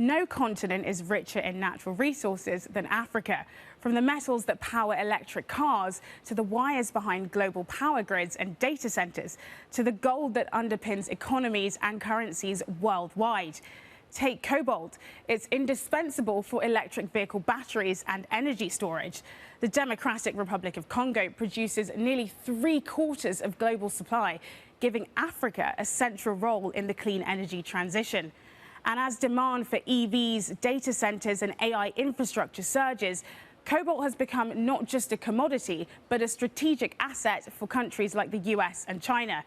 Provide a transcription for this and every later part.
No continent is richer in natural resources than Africa. From the metals that power electric cars, to the wires behind global power grids and data centers, to the gold that underpins economies and currencies worldwide. Take cobalt. It's indispensable for electric vehicle batteries and energy storage. The Democratic Republic of Congo produces nearly 3/4 of global supply, giving Africa a central role in the clean energy transition. And as demand for EVs, data centers and AI infrastructure surges, cobalt has become not just a commodity, but a strategic asset for countries like the US and China.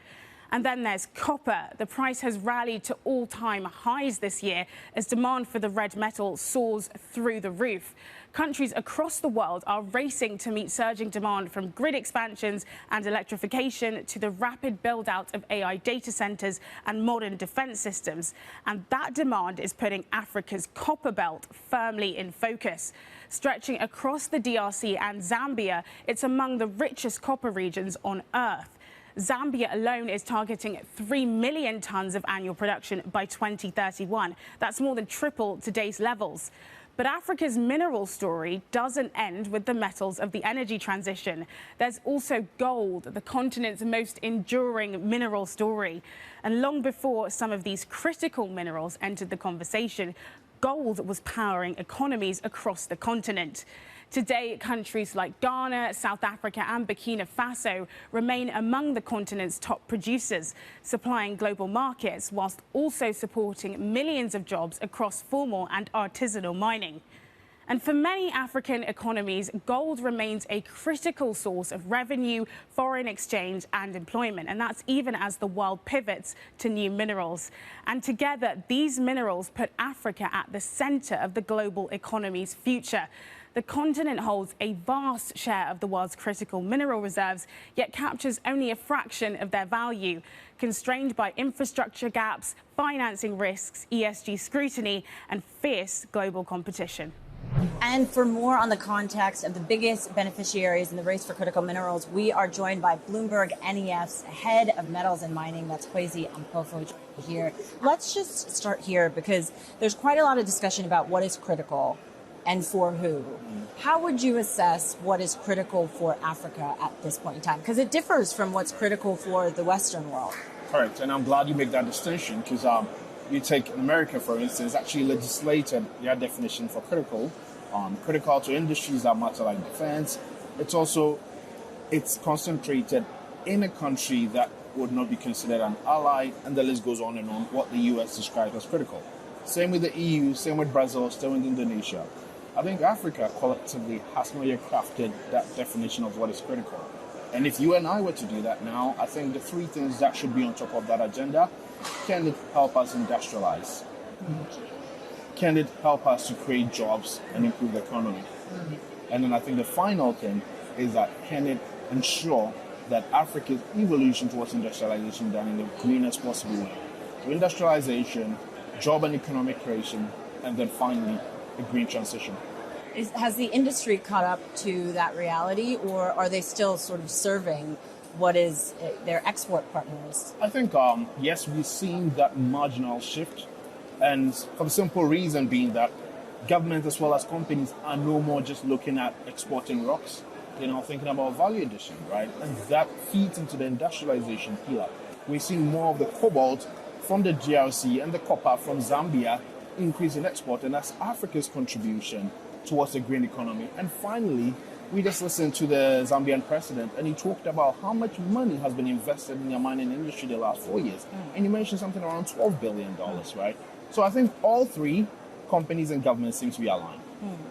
And then there's copper. The price has rallied to all-time highs this year as demand for the red metal soars through the roof. Countries across the world are racing to meet surging demand, from grid expansions and electrification to the rapid build-out of AI data centers and modern defense systems. And that demand is putting Africa's copper belt firmly in focus. Stretching across the DRC and Zambia, it's among the richest copper regions on Earth. Zambia alone is targeting 3 million tons of annual production by 2031. That's more than triple today's levels. But Africa's mineral story doesn't end with the metals of the energy transition. There's also gold, the continent's most enduring mineral story. And long before some of these critical minerals entered the conversation, gold was powering economies across the continent. Today, countries like Ghana, South Africa and Burkina Faso remain among the continent's top producers, supplying global markets whilst also supporting millions of jobs across formal and artisanal mining. And for many African economies, gold remains a critical source of revenue, foreign exchange and employment. And that's even as the world pivots to new minerals. And together, these minerals put Africa at the center of the global economy's future. The continent holds a vast share of the world's critical mineral reserves, yet captures only a fraction of their value, constrained by infrastructure gaps, financing risks, ESG scrutiny and fierce global competition. And for more on the context of the biggest beneficiaries in the race for critical minerals, we are joined by Bloomberg NEF's head of metals and mining, that's Kwasi Ampofo here. Let's just start here because there's quite a lot of discussion about what is critical and for who. How would you assess what is critical for Africa at this point in time? Because it differs from what's critical for the Western world. Correct, and I'm glad you make that distinction because you take America, for instance, actually legislated their definition for critical to industries that matter like defense. It's concentrated in a country that would not be considered an ally, and the list goes on and on, what the US describes as critical. Same with the EU, same with Brazil, same with Indonesia. I think Africa collectively has not yet crafted that definition of what is critical. And if you and I were to do that now, I think the three things that should be on top of that agenda: can it help us industrialize? Can it help us to create jobs and improve the economy? And then I think the final thing is that can it ensure that Africa's evolution towards industrialization is done in the greenest possible way? So industrialization, job and economic creation, and then finally a green transition. Has the industry caught up to that reality, or are they still sort of serving what is their export partners? I think, yes, we've seen that marginal shift, and for the simple reason being that governments as well as companies are no more just looking at exporting rocks, they're now thinking about value addition, right? And that feeds into the industrialization pillar. We're seeing more of the cobalt from the DRC and the copper from Zambia increase in export, and that's Africa's contribution towards the green economy. And finally, we just listened to the Zambian president, and he talked about how much money has been invested in the mining industry the last 4 years. And he mentioned something around $12 billion, right? So I think all three companies and governments seem to be aligned,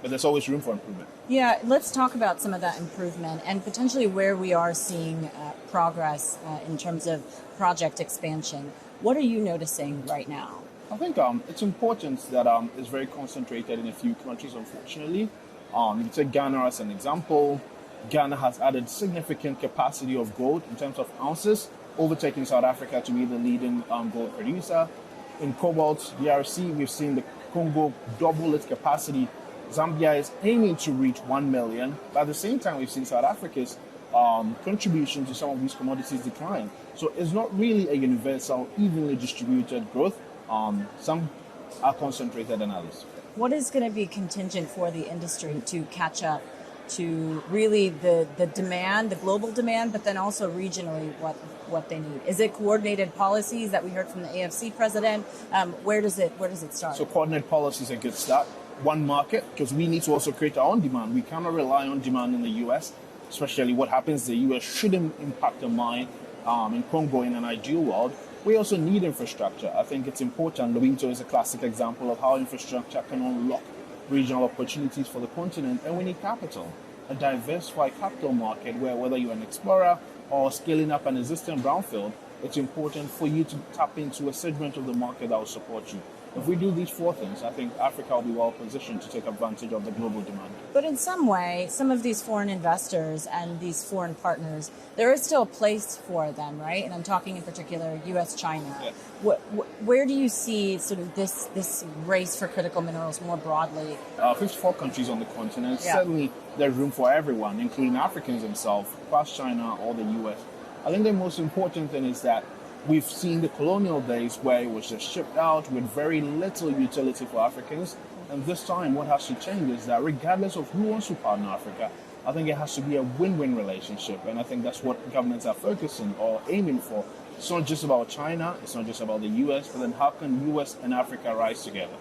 but there's always room for improvement. Yeah, let's talk about some of that improvement and potentially where we are seeing progress in terms of project expansion. What are you noticing right now? I think it's important that it's very concentrated in a few countries, unfortunately. You take Ghana as an example. Ghana has added significant capacity of gold in terms of ounces, overtaking South Africa to be the leading gold producer. In cobalt, DRC, we've seen the Congo double its capacity. Zambia is aiming to reach 1 million. But at the same time, we've seen South Africa's contribution to some of these commodities decline. So it's not really a universal, evenly distributed growth. Some are concentrated than others. What is going to be contingent for the industry to catch up to really the demand, the global demand, but then also regionally what they need? Is it coordinated policies that we heard from the AFC president? Where does it start? So coordinated policies are a good start. One market, because we need to also create our own demand. We cannot rely on demand in the US, especially what happens in the US shouldn't impact the mine in Congo in an ideal world. We also need infrastructure. I think it's important. Lobito is a classic example of how infrastructure can unlock regional opportunities for the continent, and we need capital, a diversified capital market where whether you're an explorer or scaling up an existing brownfield, it's important for you to tap into a segment of the market that will support you. If we do these four things, I think Africa will be well positioned to take advantage of the global demand. But in some way, some of these foreign investors and these foreign partners, there is still a place for them, right? And I'm talking in particular U.S., China. Yeah. Where do you see sort of this race for critical minerals more broadly? 54 countries on the continent. Yeah. Certainly, there's room for everyone, including Africans themselves, plus China or the U.S. I think the most important thing is that we've seen the colonial days where it was just shipped out with very little utility for Africans. And this time, what has to change is that regardless of who wants to partner Africa, I think it has to be a win-win relationship. And I think that's what governments are focusing or aiming for. It's not just about China, it's not just about the US, but then how can US and Africa rise together?